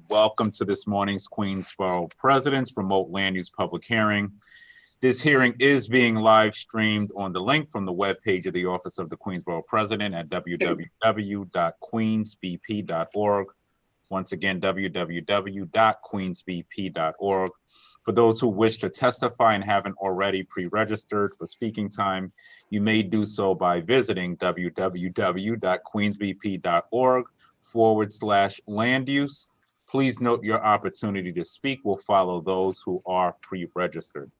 welcome to this morning's Queensborough President's Remote Land Use Public Hearing. This hearing is being live streamed on the link from the webpage of the Office of the Queensborough President at www.queensbp.org. Once again, www.queensbp.org. For those who wish to testify and haven't already pre-registered for speaking time, you may do so by visiting www.queensbp.org/land use. Please note your opportunity to speak will follow those who are pre-registered.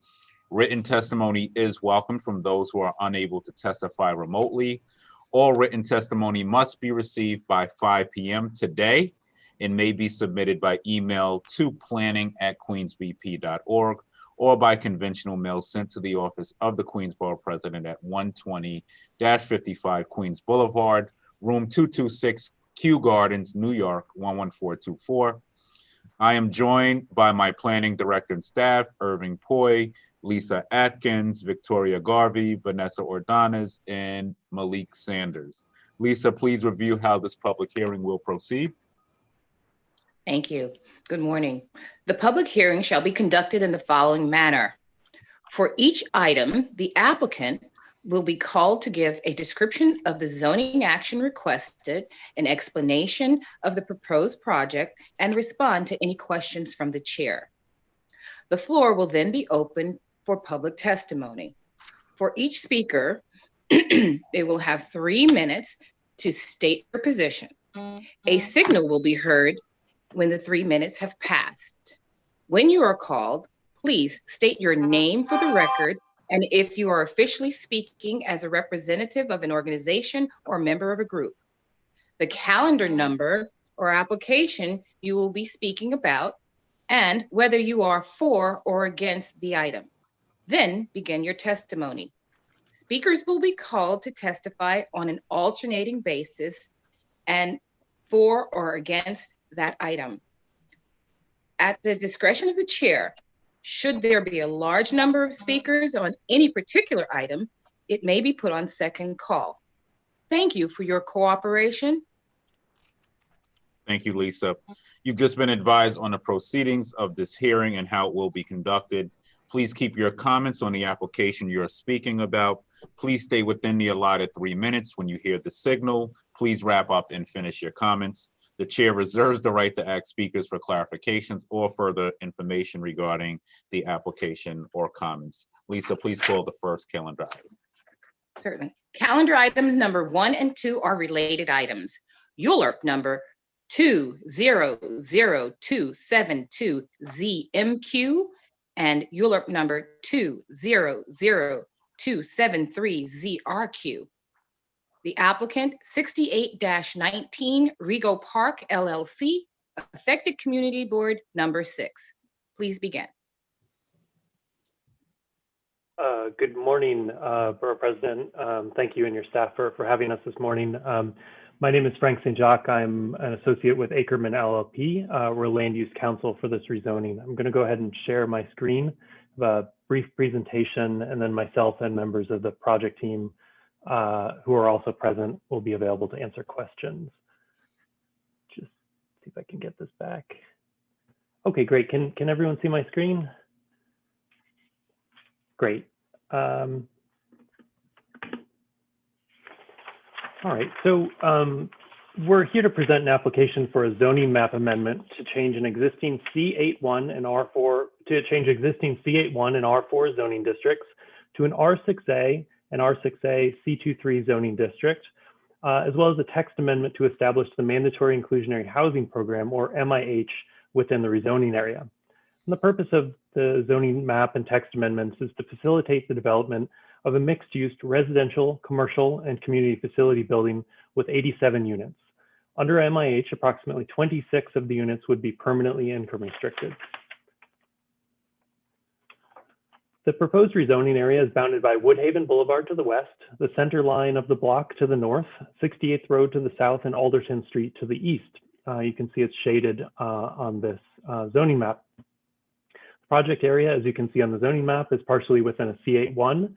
Written testimony is welcome from those who are unable to testify remotely. All written testimony must be received by 5 p.m. today and may be submitted by email to planning@queensbp.org or by conventional mail sent to the office of the Queensborough President at 120-55 Queens Boulevard, room 226, Kew Gardens, New York, 11424. I am joined by my planning director and staff, Irving Poi, Lisa Atkins, Victoria Garvey, Vanessa Ordonez, and Malik Sanders. Lisa, please review how this public hearing will proceed. Thank you. Good morning. The public hearing shall be conducted in the following manner. For each item, the applicant will be called to give a description of the zoning action requested, an explanation of the proposed project, and respond to any questions from the chair. The floor will then be open for public testimony. For each speaker, they will have 3 minutes to state their position. A signal will be heard when the 3 minutes have passed. When you are called, please state your name for the record, and if you are officially speaking as a representative of an organization or member of a group, the calendar number or application you will be speaking about, and whether you are for or against the item. Then begin your testimony. Speakers will be called to testify on an alternating basis and for or against that item. At the discretion of the chair, should there be a large number of speakers on any particular item, it may be put on second call. Thank you for your cooperation. Thank you, Lisa. You've just been advised on the proceedings of this hearing and how it will be conducted. Please keep your comments on the application you're speaking about. Please stay within the allotted 3 minutes. When you hear the signal, please wrap up and finish your comments. The chair reserves the right to ask speakers for clarifications or further information regarding the application or comments. Lisa, please call the first calendar item. Certainly. Calendar items number 1 and 2 are related items. ULURP number 200272ZMQ and ULURP number 200273ZRQ. The applicant, 68-19 Rego Park LLC, affected community board number 6. Please begin. Good morning, Borough President. Thank you and your staff for having us this morning. My name is Frank St. Jacques. I'm an associate with Ackerman LLP. We're land use counsel for this rezoning. I'm going to go ahead and share my screen, a brief presentation, and then myself and members of the project team who are also present will be available to answer questions. Just see if I can get this back. Okay, great. Can everyone see my screen? Great. All right, so we're here to present an application for a zoning map amendment to change an existing C81 and R4 zoning districts to an R6A and R6A C23 zoning district, as well as a text amendment to establish the Mandatory Inclusionary Housing Program, or MIH, within the rezoning area. And the purpose of the zoning map and text amendments is to facilitate the development of a mixed-use residential, commercial, and community facility building with 87 units. Under MIH, approximately 26 of the units would be permanently income restricted. The proposed rezoning area is bounded by Woodhaven Boulevard to the west, the center line of the block to the north, 68th Road to the south, and Alderton Street to the east. You can see it's shaded on this zoning map. The project area, as you can see on the zoning map, is partially within a C81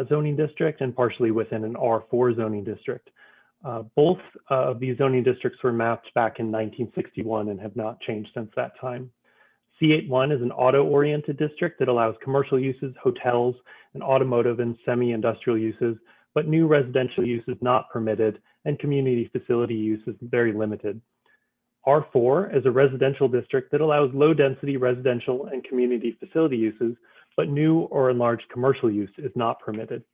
zoning district and partially within an R4 zoning district. Both of these zoning districts were mapped back in 1961 and have not changed since that time. C81 is an auto-oriented district that allows commercial uses, hotels, and automotive and semi-industrial uses, but new residential use is not permitted and community facility use is very limited. R4 is a residential district that allows low-density residential and community facility uses, but new or enlarged commercial use is not permitted.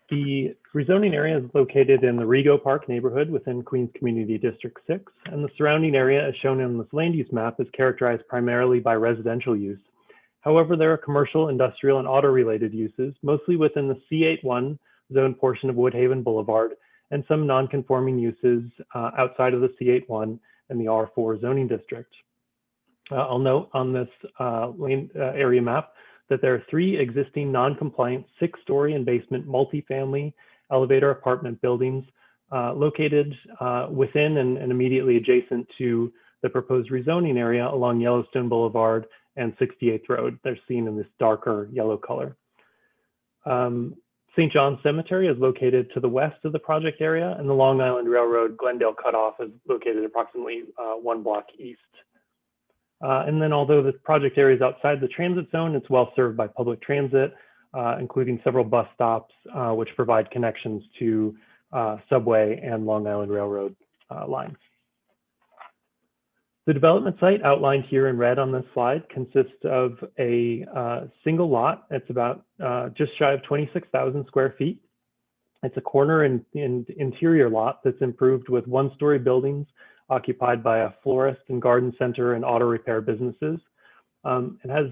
The rezoning area is located in the Rego Park neighborhood within Queens Community District 6, and the surrounding area, as shown in this land use map, is characterized primarily by residential use. However, there are commercial, industrial, and auto-related uses, mostly within the C81 zone portion of Woodhaven Boulevard, and some non-conforming uses outside of the C81 and the R4 zoning district. I'll note on this area map that there are 3 existing non-compliant 6-story and basement multifamily elevator apartment buildings located within and immediately adjacent to the proposed rezoning area along Yellowstone Boulevard and 68th Road. They're seen in this darker yellow color. St. John's Cemetery is located to the west of the project area, and the Long Island Railroad Glendale Cutoff is located approximately 1 block east. And then although the project area is outside the transit zone, it's well served by public transit, including several bus stops, which provide connections to subway and Long Island Railroad lines. The development site outlined here in red on this slide consists of a single lot. It's about just shy of 26,000 square feet. It's a corner and interior lot that's improved with 1-story buildings occupied by a florist and garden center and auto repair businesses. It has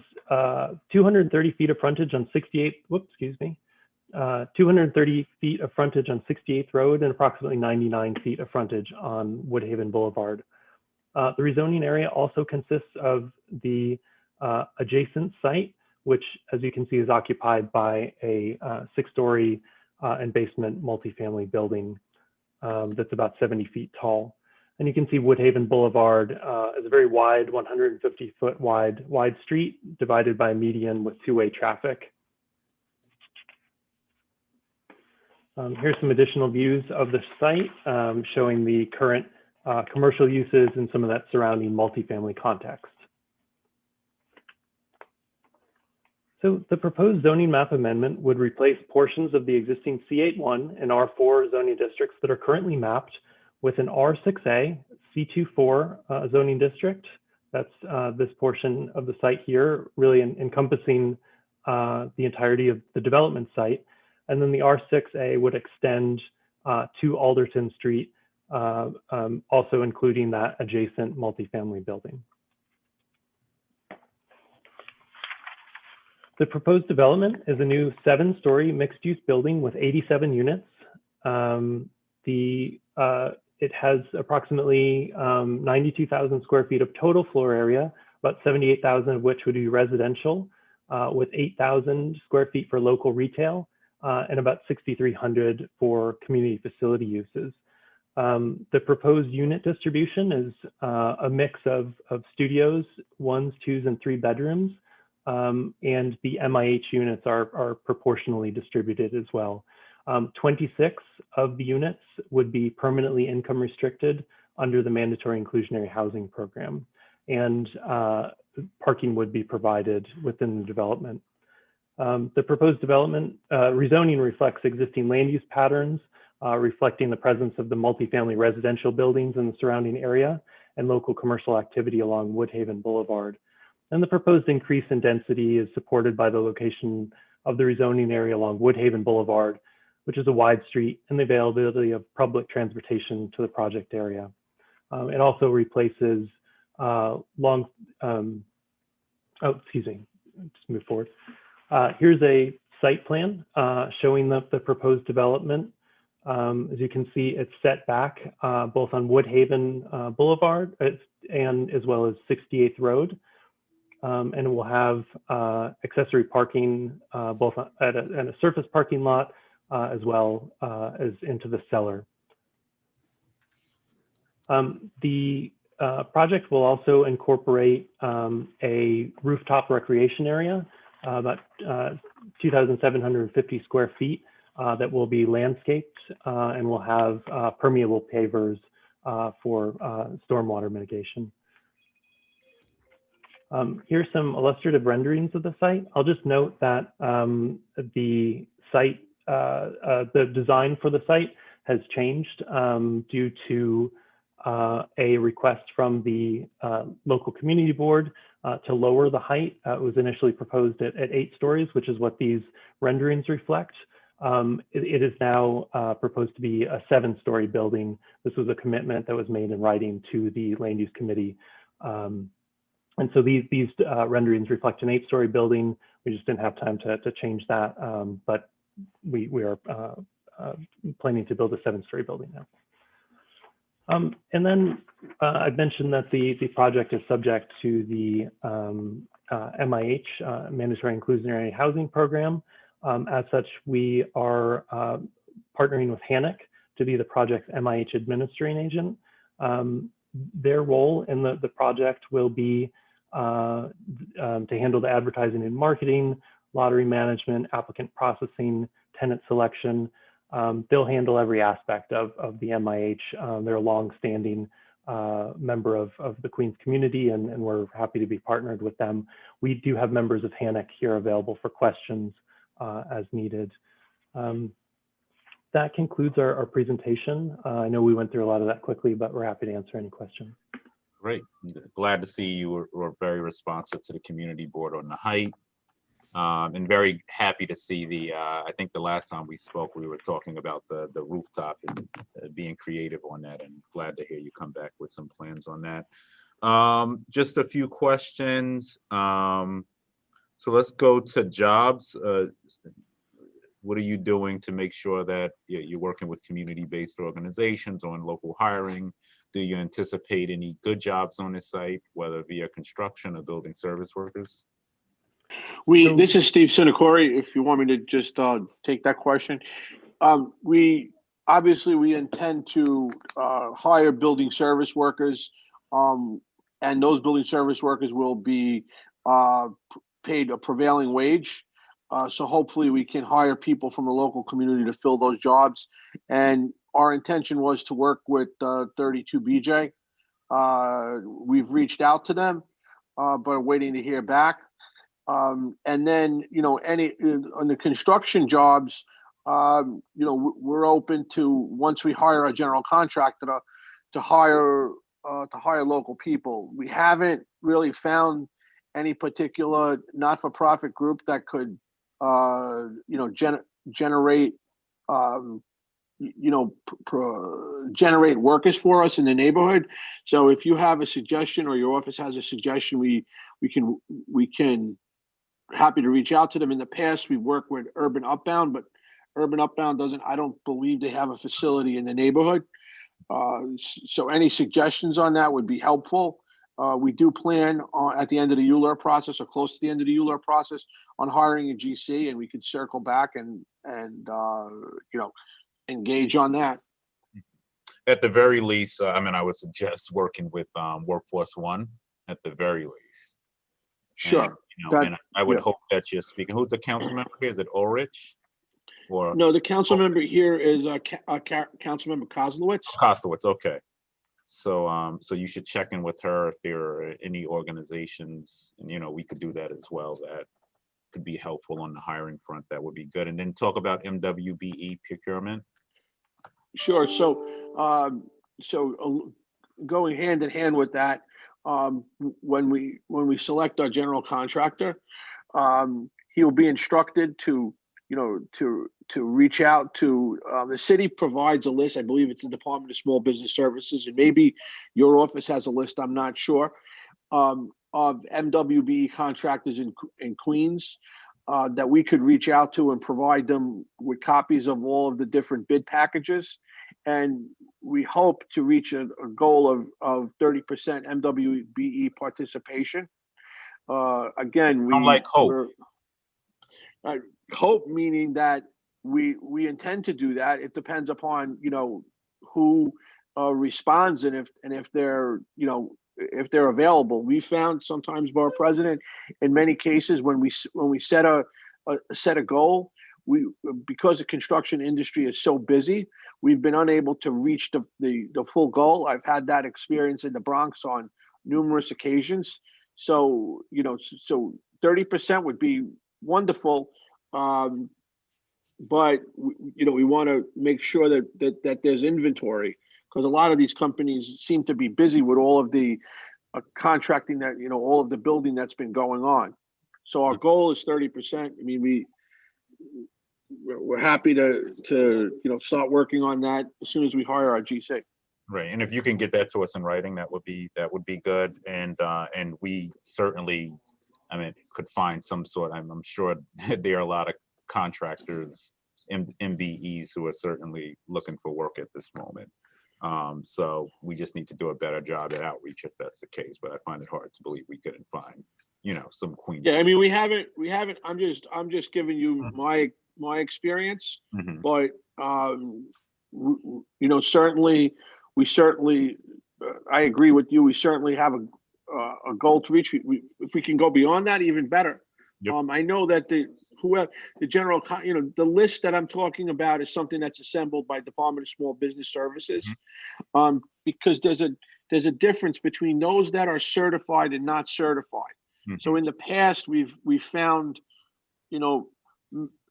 230 feet of frontage on 230 feet of frontage on 68th Road and approximately 99 feet of frontage on Woodhaven Boulevard. The rezoning area also consists of the adjacent site, which, as you can see, is occupied by a 6-story and basement multifamily building that's about 70 feet tall. And you can see Woodhaven Boulevard is a very wide, 150-foot wide street divided by a median with 2-way traffic. Here's some additional views of the site showing the current commercial uses and some of that surrounding multifamily context. So the proposed zoning map amendment would replace portions of the existing C81 and R4 zoning districts that are currently mapped with an R6A C24 zoning district. That's this portion of the site here, really encompassing the entirety of the development site. And then the R6A would extend to Alderton Street, also including that adjacent multifamily building. The proposed development is a new 7-story mixed-use building with 87 units. It has approximately 92,000 square feet of total floor area, about 78,000 of which would be residential, with 8,000 square feet for local retail, and about 6,300 for community facility uses. The proposed unit distribution is a mix of studios, 1s, 2s, and 3 bedrooms, and the MIH units are proportionally distributed as well. 26 of the units would be permanently income restricted under the mandatory inclusionary housing program, and parking would be provided within the development. The proposed development rezoning reflects existing land use patterns, reflecting the presence of the multifamily residential buildings in the surrounding area and local commercial activity along Woodhaven Boulevard. And the proposed increase in density is supported by the location of the rezoning area along Woodhaven Boulevard, which is a wide street, and the availability of public transportation to the project area. It also replaces just move forward. Here's a site plan showing the proposed development. As you can see, it's set back both on Woodhaven Boulevard and as well as 68th Road. And it will have accessory parking both at a surface parking lot as well as into the cellar. The project will also incorporate a rooftop recreation area, about 2,750 square feet, that will be landscaped and will have permeable pavers for stormwater mitigation. Here's some illustrative renderings of the site. I'll just note that the site, the design for the site has changed due to a request from the local community board to lower the height. It was initially proposed at 8 stories, which is what these renderings reflect. It is now proposed to be a 7-story building. This was a commitment that was made in writing to the land use committee. And so these renderings reflect an 8-story building. We just didn't have time to change that, but we are planning to build a 7-story building now. And then I've mentioned that the project is subject to the MIH, Mandatory Inclusionary Housing Program. As such, we are partnering with HANIC to be the project's MIH administering agent. Their role in the project will be to handle the advertising and marketing, lottery management, applicant processing, tenant selection. They'll handle every aspect of the MIH. They're a long-standing member of the Queens community, and we're happy to be partnered with them. We do have members of HANIC here available for questions as needed. That concludes our presentation. I know we went through a lot of that quickly, but we're happy to answer any questions. Great. Glad to see you were very responsive to the community board on the height. And very happy to see the, I think the last time we spoke, we were talking about the rooftop and being creative on that, and glad to hear you come back with some plans on that. Just a few questions. So let's go to jobs. What are you doing to make sure that you're working with community-based organizations on local hiring? Do you anticipate any good jobs on this site, whether via construction or building service workers? This is Steve Sinacori, if you want me to just take that question. We intend to hire building service workers, and those building service workers will be paid a prevailing wage. So hopefully we can hire people from the local community to fill those jobs. And our intention was to work with 32 BJ. We've reached out to them, but are waiting to hear back. And then, any on the construction jobs, we're open to, once we hire a general contractor, to hire local people. We haven't really found any particular not-for-profit group that could, generate, generate workers for us in the neighborhood. So if you have a suggestion, or your office has a suggestion, we can happy to reach out to them. In the past, we've worked with Urban Upbound, but Urban Upbound I don't believe they have a facility in the neighborhood. So any suggestions on that would be helpful. We do plan on, at the end of the ULURP process, or close to the end of the ULURP process, on hiring a GC, and we could circle back and engage on that. At the very least, I would suggest working with Workforce One at the very least. Sure. And I would hope that you're speaking. Who's the council member here? Is it Ulrich? Or no, the council member here is council member Kozlowitz. Kozlowitz, okay. So so you should check in with her if there are any organizations, and we could do that as well. That could be helpful on the hiring front. That would be good. And then talk about MWBE procurement. Sure. So going hand in hand with that, when we select our general contractor, he will be instructed to reach out to the city. Provides a list. I believe it's the Department of Small Business Services, and maybe your office has a list, I'm not sure, of MWBE contractors in Queens that we could reach out to and provide them with copies of all of the different bid packages. And we hope to reach a goal of 30% MWBE participation. Again, we like hope. Hope meaning that we intend to do that. It depends upon who responds, and if they're if they're available. We found sometimes, Borough President, in many cases when we set a goal, because the construction industry is so busy, we've been unable to reach the full goal. I've had that experience in the Bronx on numerous occasions. So, so 30% would be wonderful. But we want to make sure that there's inventory, because a lot of these companies seem to be busy with all of the contracting that, all of the building that's been going on. So our goal is 30%. I mean, we're happy to start working on that as soon as we hire our GC. Right, and if you can get that to us in writing, that would be good. And we certainly, could find some sort. I'm sure there are a lot of contractors, MBEs, who are certainly looking for work at this moment. So we just need to do a better job at outreach if that's the case. But I find it hard to believe we couldn't find, some queens. Yeah, I mean, we haven't. I'm just giving you my experience, but certainly, I agree with you. We certainly have a goal to reach. If we can go beyond that, even better. Yep. I know that the list that I'm talking about is something that's assembled by Department of Small Business Services, because there's a difference between those that are certified and not certified. So in the past, we've found,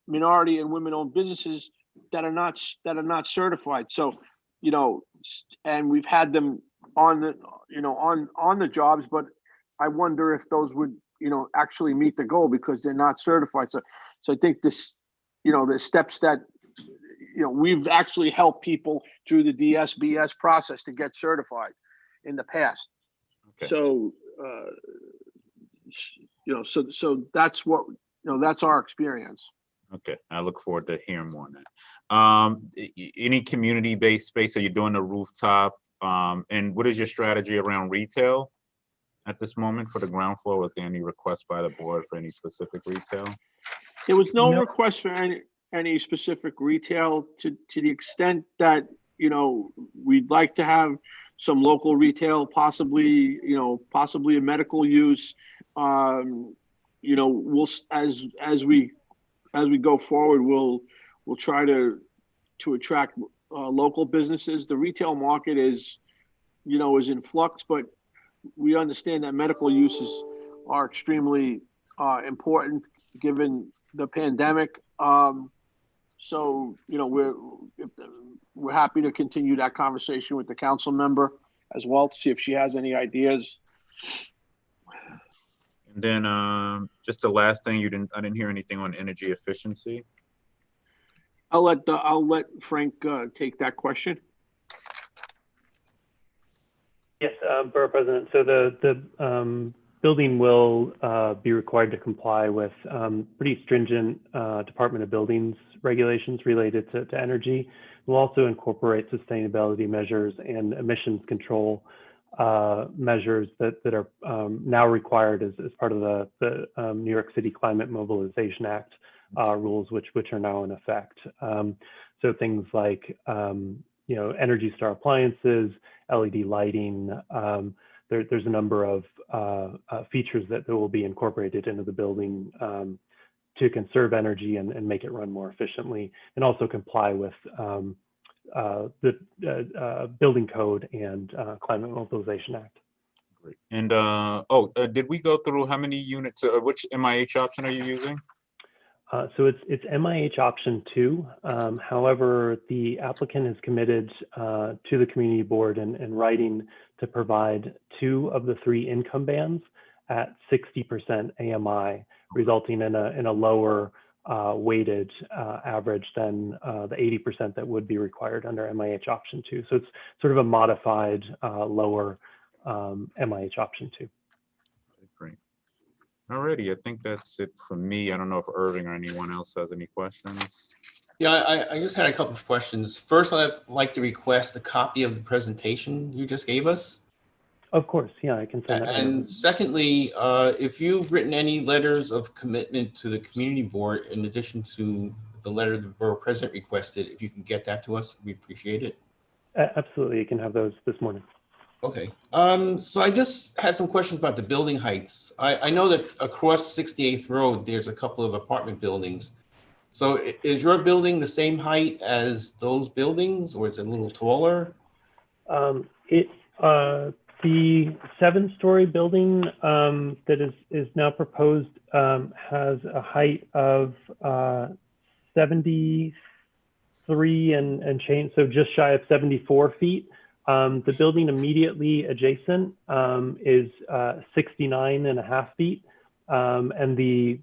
minority and women-owned businesses that are not certified. So, and we've had them on the jobs, but I wonder if those would, actually meet the goal because they're not certified. So I think this, the steps that, we've actually helped people through the DSBS process to get certified in the past. Okay. So, so that's what, that's our experience. Okay, I look forward to hearing more on that. Any community-based space? Are you doing a rooftop? And what is your strategy around retail at this moment for the ground floor? Was there any request by the board for any specific retail? There was no request for any specific retail, to the extent that, we'd like to have some local retail, possibly a medical use. We'll, as we go forward, we'll try to attract local businesses. The retail market is in flux, but we understand that medical uses are extremely important given the pandemic. So we're happy to continue that conversation with the council member as well, to see if she has any ideas. And then just the last thing, I didn't hear anything on energy efficiency. I'll let Frank take that question. Yes, Borough President. So the building will be required to comply with pretty stringent Department of Buildings regulations related to energy. We'll also incorporate sustainability measures and emissions control measures that are now required as part of the New York City Climate Mobilization Act rules, which are now in effect. So things like Energy Star appliances, LED lighting. There's a number of features that will be incorporated into the building to conserve energy and make it run more efficiently, and also comply with the building code and Climate Mobilization Act. Great. And did we go through how many units? Which MIH option are you using? So it's MIH option 2. However, the applicant has committed to the community board in writing to provide 2 of the 3 income bands at 60% AMI, resulting in a lower weighted average than the 80% that would be required under MIH option 2. So it's sort of a modified lower MIH option 2. Great. Alrighty, I think that's it for me. I don't know if Irving or anyone else has any questions. Yeah, I just had a couple of questions. First, I'd like to request a copy of the presentation you just gave us. Of course, yeah, I can send that. And secondly, if you've written any letters of commitment to the community board, in addition to the letter the borough president requested, if you can get that to us, we appreciate it. Absolutely, you can have those this morning. Okay, so I just had some questions about the building heights. I know that across 68th Road, there's a couple of apartment buildings. So is your building the same height as those buildings, or is it a little taller? The 7-story building that is now proposed has a height of 73 and change, so just shy of 74 feet. The building immediately adjacent is 69.5 feet. And the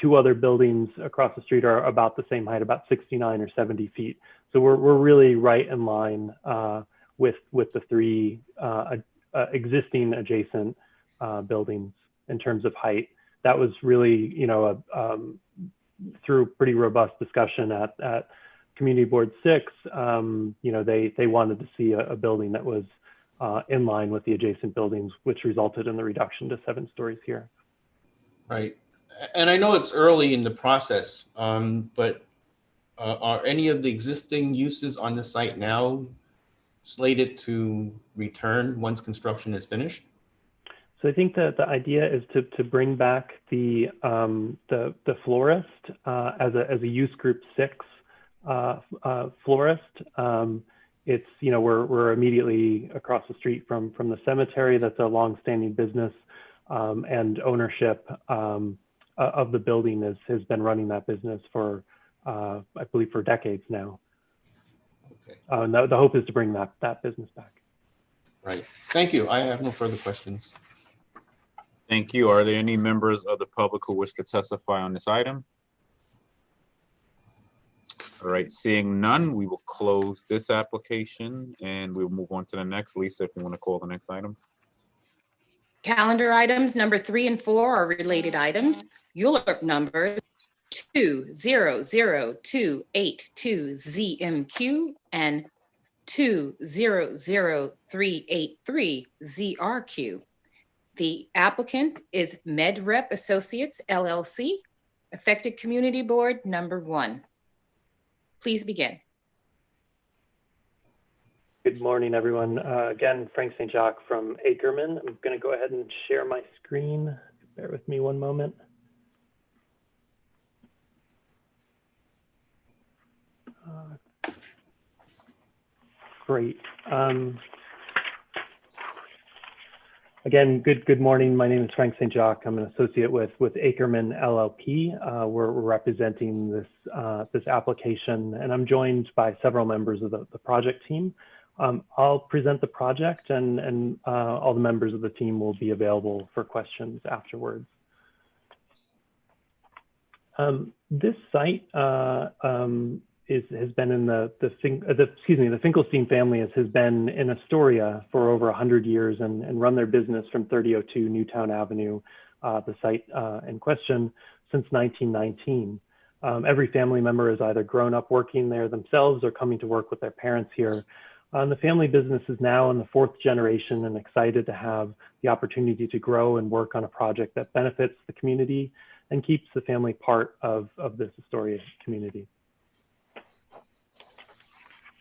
two other buildings across the street are about the same height, about 69 or 70 feet. So we're really right in line with the three existing adjacent buildings in terms of height. That was really, through pretty robust discussion at Community Board 6, they wanted to see a building that was in line with the adjacent buildings, which resulted in the reduction to 7 stories here. Right. And I know it's early in the process, but are any of the existing uses on the site now slated to return once construction is finished? So I think that the idea is to bring back the florist as a use group 6 florist. It's, we're immediately across the street from the cemetery. That's a long-standing business, and ownership of the building has been running that business for, I believe, for decades now. Okay. And the hope is to bring that business back. Right. Thank you. I have no further questions. Thank you. Are there any members of the public who wish to testify on this item? All right, seeing none, we will close this application and we'll move on to the next. Lisa, if you want to call the next item. Calendar items number 3 and 4 are related items. ULURP number 2002820ZMQ and 2000383ZRQ. The applicant is MedRep Associates LLC, affected Community Board number 1. Please begin. Good morning, everyone. Again, Frank St. Jacques from Ackerman. I'm going to go ahead and share my screen. Bear with me one moment. Great. Again, good morning. My name is Frank St. Jacques. I'm an associate with Ackerman LLP. We're representing this application, and I'm joined by several members of the project team. I'll present the project, and all the members of the team will be available for questions afterwards. This site has been in the Finkelstein family has been in Astoria for over 100 years and run their business from 3002 Newtown Avenue, the site in question, since 1919. Every family member has either grown up working there themselves or coming to work with their parents here. The family business is now in the 4th generation and excited to have the opportunity to grow and work on a project that benefits the community and keeps the family part of this Astoria community.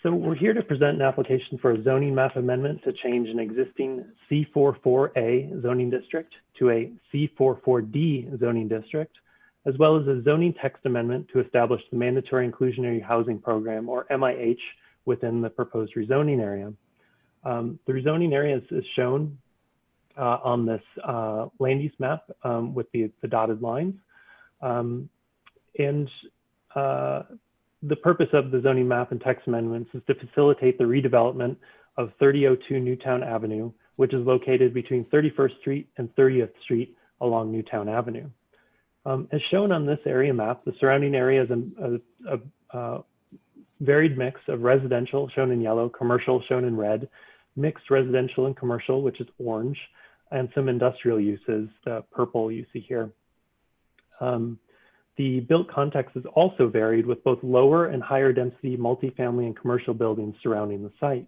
So we're here to present an application for a zoning map amendment to change an existing C44A zoning district to a C44D zoning district, as well as a zoning text amendment to establish the Mandatory Inclusionary Housing Program, or MIH, within the proposed rezoning area. The rezoning area is shown on this land use map with the dotted lines. The purpose of the zoning map and text amendments is to facilitate the redevelopment of 3002 Newtown Avenue, which is located between 31st Street and 30th Street along Newtown Avenue. As shown on this area map, the surrounding area is a varied mix of residential, shown in yellow, commercial, shown in red, mixed residential and commercial, which is orange, and some industrial uses, the purple you see here. The built context is also varied with both lower and higher density multifamily and commercial buildings surrounding the site.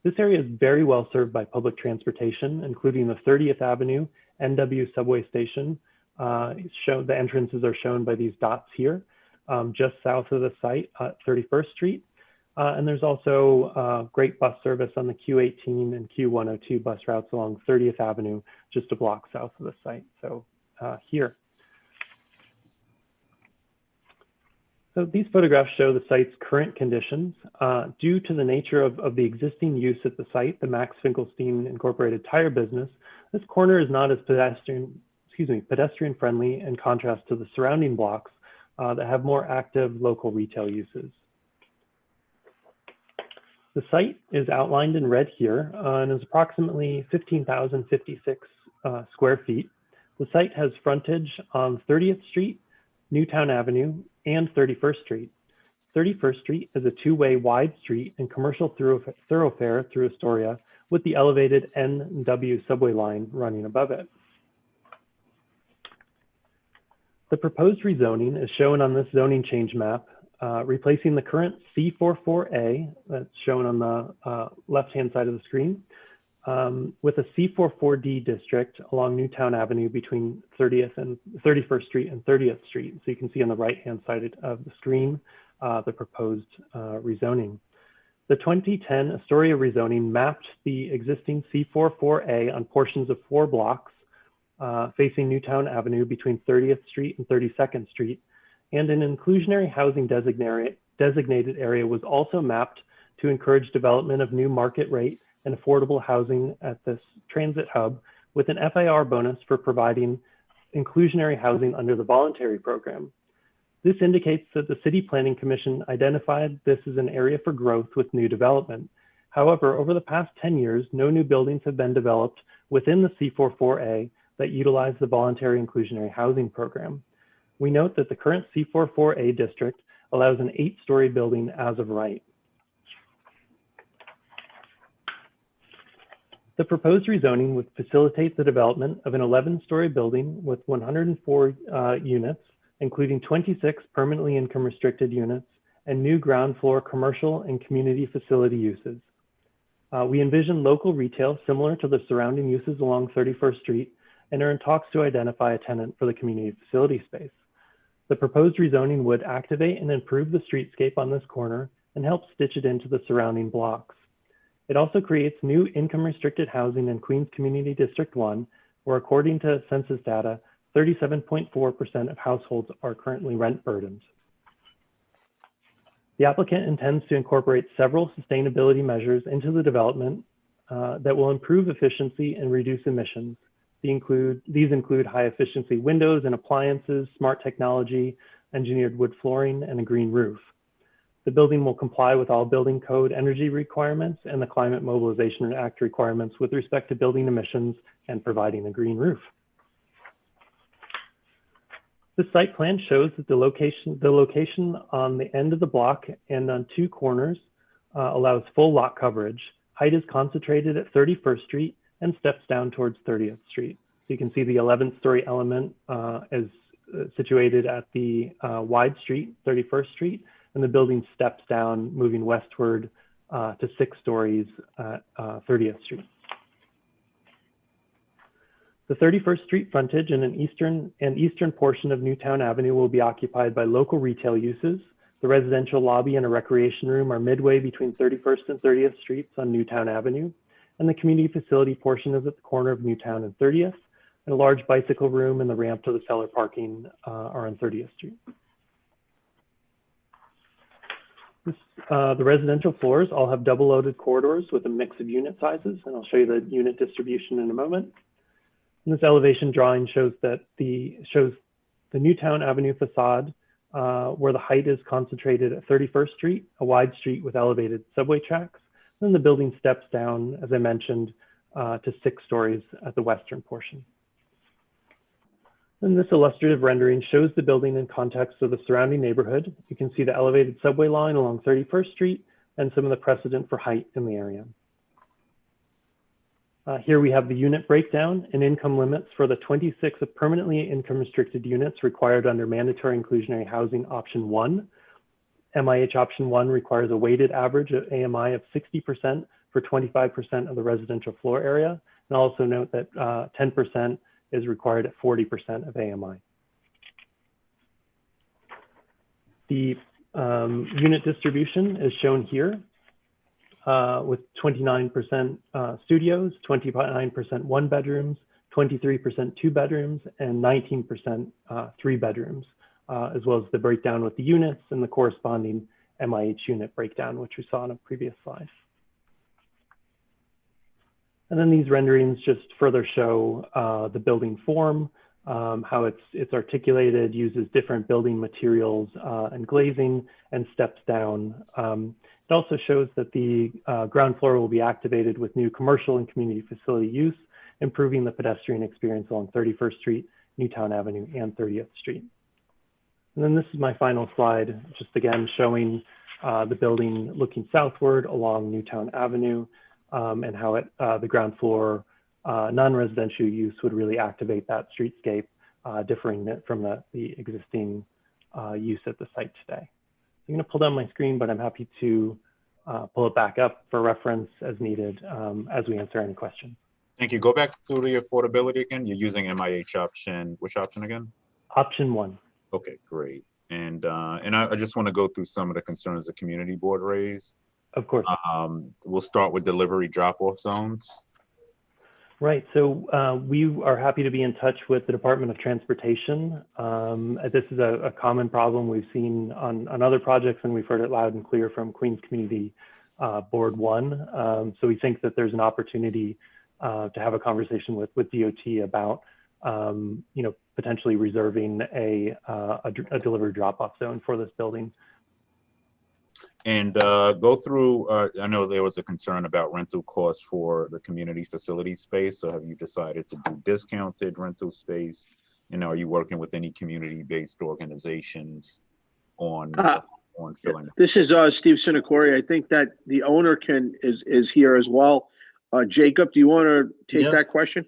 This area is very well served by public transportation, including the 30th Avenue NW subway station. The entrances are shown by these dots here, just south of the site at 31st Street. And there's also great bus service on the Q18 and Q102 bus routes along 30th Avenue, just a block south of the site. So here. So these photographs show the site's current conditions. Due to the nature of the existing use at the site, the Max Finkelstein Incorporated Tire Business, this corner is not as pedestrian friendly in contrast to the surrounding blocks that have more active local retail uses. The site is outlined in red here and is approximately 15,056 square feet. The site has frontage on 30th Street, Newtown Avenue, and 31st Street. 31st Street is a two-way wide street and commercial thoroughfare through Astoria with the elevated N&W subway line running above it. The proposed rezoning is shown on this zoning change map, replacing the current C44A that's shown on the left-hand side of the screen with a C44D district along Newtown Avenue between 31st Street and 30th Street. So you can see on the right-hand side of the screen the proposed rezoning. The 2010 Astoria rezoning mapped the existing C44A on portions of 4 blocks facing Newtown Avenue between 30th Street and 32nd Street, and an inclusionary housing designated area was also mapped to encourage development of new market rate and affordable housing at this transit hub with an FAR bonus for providing inclusionary housing under the voluntary program. This indicates that the City Planning Commission identified this as an area for growth with new development. However, over the past 10 years, no new buildings have been developed within the C44A that utilize the voluntary inclusionary housing program. We note that the current C44A district allows an 8-story building as of right. The proposed rezoning would facilitate the development of an 11-story building with 104 units, including 26 permanently income restricted units and new ground floor commercial and community facility uses. We envision local retail similar to the surrounding uses along 31st Street and are in talks to identify a tenant for the community facility space. The proposed rezoning would activate and improve the streetscape on this corner and help stitch it into the surrounding blocks. It also creates new income restricted housing in Queens Community District 1, where according to census data, 37.4% of households are currently rent burdened. The applicant intends to incorporate several sustainability measures into the development that will improve efficiency and reduce emissions. These include high efficiency windows and appliances, smart technology, engineered wood flooring, and a green roof. The building will comply with all building code energy requirements and the Climate Mobilization Act requirements with respect to building emissions and providing a green roof. The site plan shows that the location on the end of the block and on 2 corners allows full lot coverage. Height is concentrated at 31st Street and steps down towards 30th Street. So you can see the 11th-story element is situated at the wide street, 31st Street, and the building steps down, moving westward to 6 stories at 30th Street. The 31st Street frontage and an eastern portion of Newtown Avenue will be occupied by local retail uses. The residential lobby and a recreation room are midway between 31st and 30th Streets on Newtown Avenue, and the community facility portion is at the corner of Newtown and 30th, and a large bicycle room and the ramp to the cellar parking are on 30th Street. The residential floors all have double loaded corridors with a mix of unit sizes, and I'll show you the unit distribution in a moment. And this elevation drawing shows the Newtown Avenue facade where the height is concentrated at 31st Street, a wide street with elevated subway tracks. Then the building steps down, as I mentioned, to 6 stories at the western portion. And this illustrative rendering shows the building in context of the surrounding neighborhood. You can see the elevated subway line along 31st Street and some of the precedent for height in the area. Here we have the unit breakdown and income limits for the 26 of permanently income restricted units required under mandatory inclusionary housing option 1. MIH option 1 requires a weighted average of AMI of 60% for 25% of the residential floor area. And also note that 10% is required at 40% of AMI. The unit distribution is shown here with 29% studios, 29% 1 bedrooms, 23% 2 bedrooms, and 19% 3 bedrooms as well as the breakdown with the units and the corresponding MIH unit breakdown, which we saw on a previous slide. And then these renderings just further show the building form, how it's articulated, uses different building materials and glazing, and steps down. It also shows that the ground floor will be activated with new commercial and community facility use, improving the pedestrian experience along 31st Street, Newtown Avenue, and 30th Street. And then this is my final slide, just again showing the building looking southward along Newtown Avenue, and how the ground floor non-residential use would really activate that streetscape, differing it from the existing use at the site today. I'm going to pull down my screen, but I'm happy to pull it back up for reference as needed as we answer any questions. Thank you. Go back to the affordability again. You're using MIH option. Which option again? Option 1. Okay, great. And I just want to go through some of the concerns the community board raised. Of course. We'll start with delivery drop-off zones. Right. So we are happy to be in touch with the Department of Transportation. This is a common problem we've seen on other projects, and we've heard it loud and clear from Queens Community Board 1. So we think that there's an opportunity to have a conversation with DOT about potentially reserving a delivery drop-off zone for this building. And go through, I know there was a concern about rental costs for the community facility space. So have you decided to do discounted rental space? And are you working with any community-based organizations on filling? This is Steve Sinacori. I think that the owner is here as well. Jacob, do you want to take that question?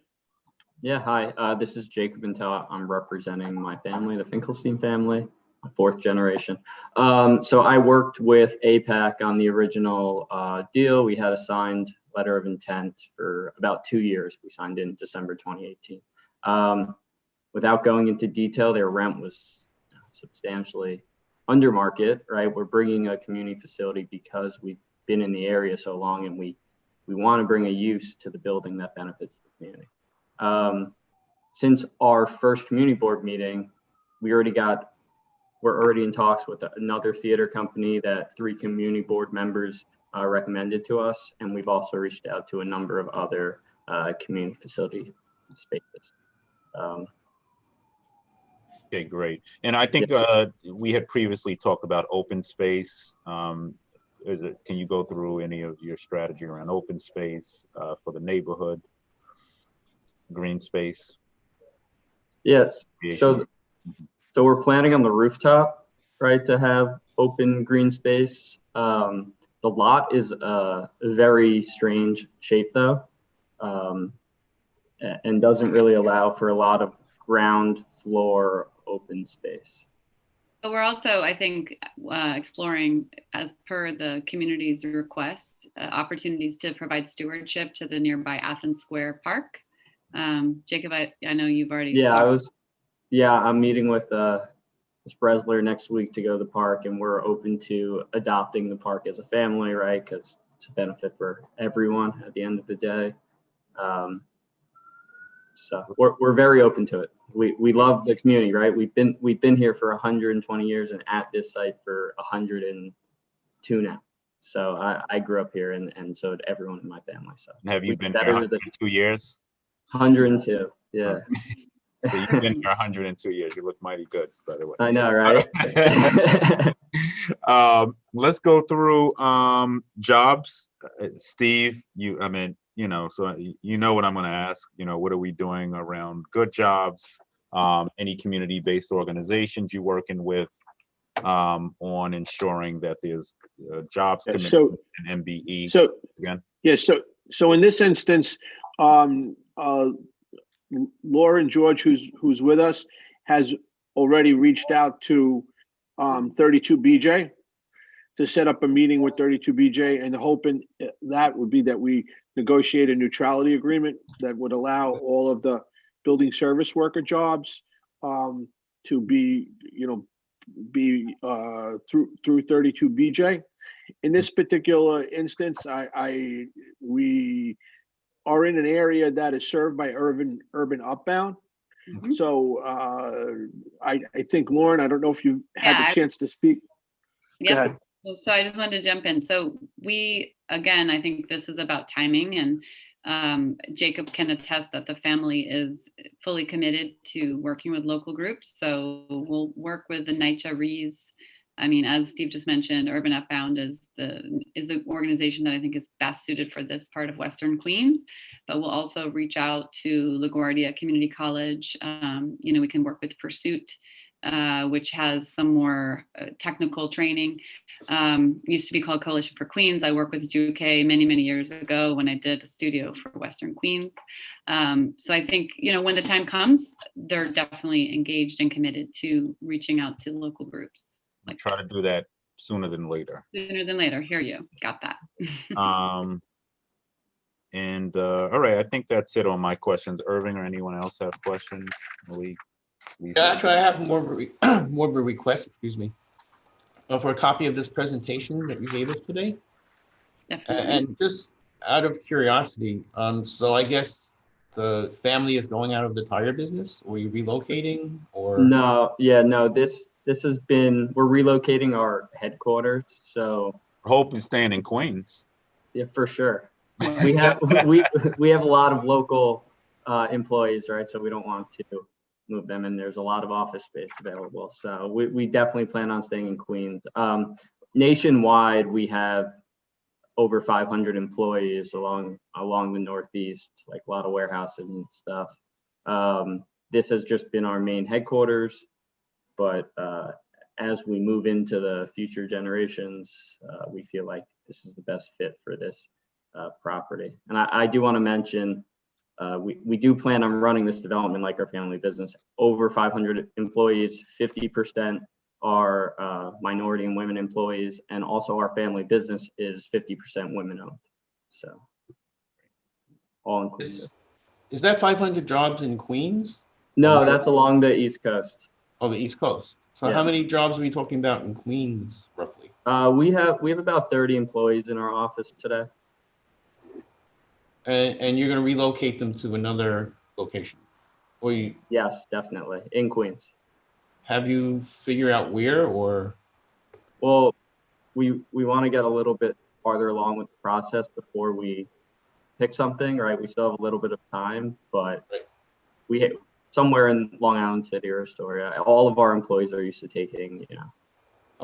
Yeah, hi, this is Jacob Intel. I'm representing my family, the Finkelstein family, fourth generation. So I worked with APAC on the original deal. We had a signed letter of intent for about 2 years. We signed in December 2018. Without going into detail, their rent was substantially under market, right? We're bringing a community facility because we've been in the area so long, and we want to bring a use to the building that benefits the community. Since our first community board meeting, we're already in talks with another theater company that 3 community board members recommended to us. And we've also reached out to a number of other community facility spaces. Okay, great. And I think we had previously talked about open space. Can you go through any of your strategy around open space for the neighborhood, green space? Yes. So we're planning on the rooftop, right, to have open green space. The lot is a very strange shape, though, and doesn't really allow for a lot of ground floor open space. But we're also, I think, exploring, as per the community's request, opportunities to provide stewardship to the nearby Athens Square Park. Jacob, I know you've already. Yeah, I'm meeting with Ms. Bresler next week to go to the park, and we're open to adopting the park as a family, right? Because it's a benefit for everyone at the end of the day. So we're very open to it. We love the community, right? We've been here for 120 years and at this site for 102 now. So I grew up here, and so did everyone in my family. So have you been here 102 years? 102, yeah. So you've been here 102 years. You look mighty good, by the way. I know, right? Let's go through jobs. Steve, so you know what I'm going to ask. What are we doing around good jobs? Any community-based organizations you're working with on ensuring that there's jobs commitment and MBE? So again, yeah. So in this instance, Laura and George, who's with us, has already reached out to 32BJ to set up a meeting with 32BJ, and the hope in that would be that we negotiate a neutrality agreement that would allow all of the building service worker jobs to be through 32BJ. In this particular instance, we are in an area that is served by urban upbound. Mhm. So I think, Lauren, I don't know if you had Yeah, the chance to speak. Go Yep. ahead. So I just wanted to jump in. So we, again, I think this is about timing, and Jacob can attest that the family is fully committed to working with local groups. So we'll work with the NYCHA Rees. I mean, as Steve just mentioned, Urban Upbound is the organization that I think is best suited for this part of Western Queens. But we'll also reach out to LaGuardia Community College. We can work with Pursuit, which has some more technical training. Used to be called Coalition for Queens. I worked with JUK many years ago when I did a studio for Western Queens. So I think, when the time comes, they're definitely engaged and committed to reaching out to local groups. I'll try to do that sooner than later. Sooner than later. Hear you. Got that. All right, I think that's it on my questions. Irving or anyone else have questions? Malik, Lisa? Yeah, actually, I have more of a request, excuse me, for a copy of this presentation that you gave us today. Definitely. And just out of curiosity, so I guess the family is going out of the tire business, or are you relocating, or? No, yeah, no, this has been, we're relocating our headquarters. So Hope is staying in Queens. yeah, for sure. We have we have a lot of local employees, right? So we don't want to move them, and there's a lot of office space available. So we definitely plan on staying in Queens. Nationwide, we have over 500 employees along the Northeast, like a lot of warehouses and stuff. This has just been our main headquarters, but as we move into the future generations, we feel like this is the best fit for this property. And I do want to mention, we do plan on running this development like our family business. Over 500 employees, 50% are minority and women employees, and also our family business is 50% women owned. So all inclusive. Is that 500 jobs in Queens? No, that's along the East Coast. Oh, the East Coast. So Yeah. how many jobs are we talking about in Queens, roughly? We have about 30 employees in our office today. And you're going to relocate them to another location, or Yes, definitely in Queens. have you figured out where, or? Well, we want to get a little bit farther along with the process before we pick something, right? We still have a little bit of time, but Right. somewhere in Long Island City or Astoria. All of our employees are used to taking,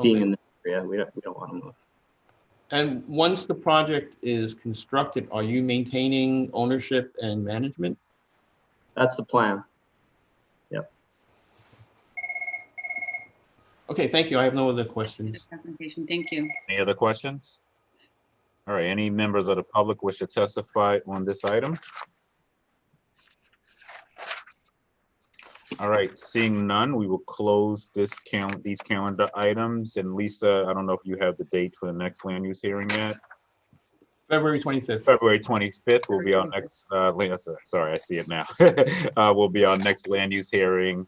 being Okay. in the area. We don't want to move. And once the project is constructed, are you maintaining ownership and management? That's the plan. Yep. Okay, thank you. I have no other questions. Presentation. Thank you. Any other questions? All right, any members of the public wish to testify on this item? All right, seeing none, we will close these calendar items. And Lisa, I don't know if you have the date for the next land use hearing yet. February 25th. February 25th will be our next, sorry, I see it now. Will be our next land use hearing,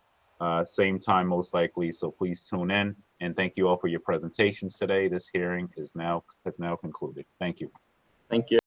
same time most likely, so please tune in. And thank you all for your presentations today. This hearing has now concluded. Thank you. Thank you.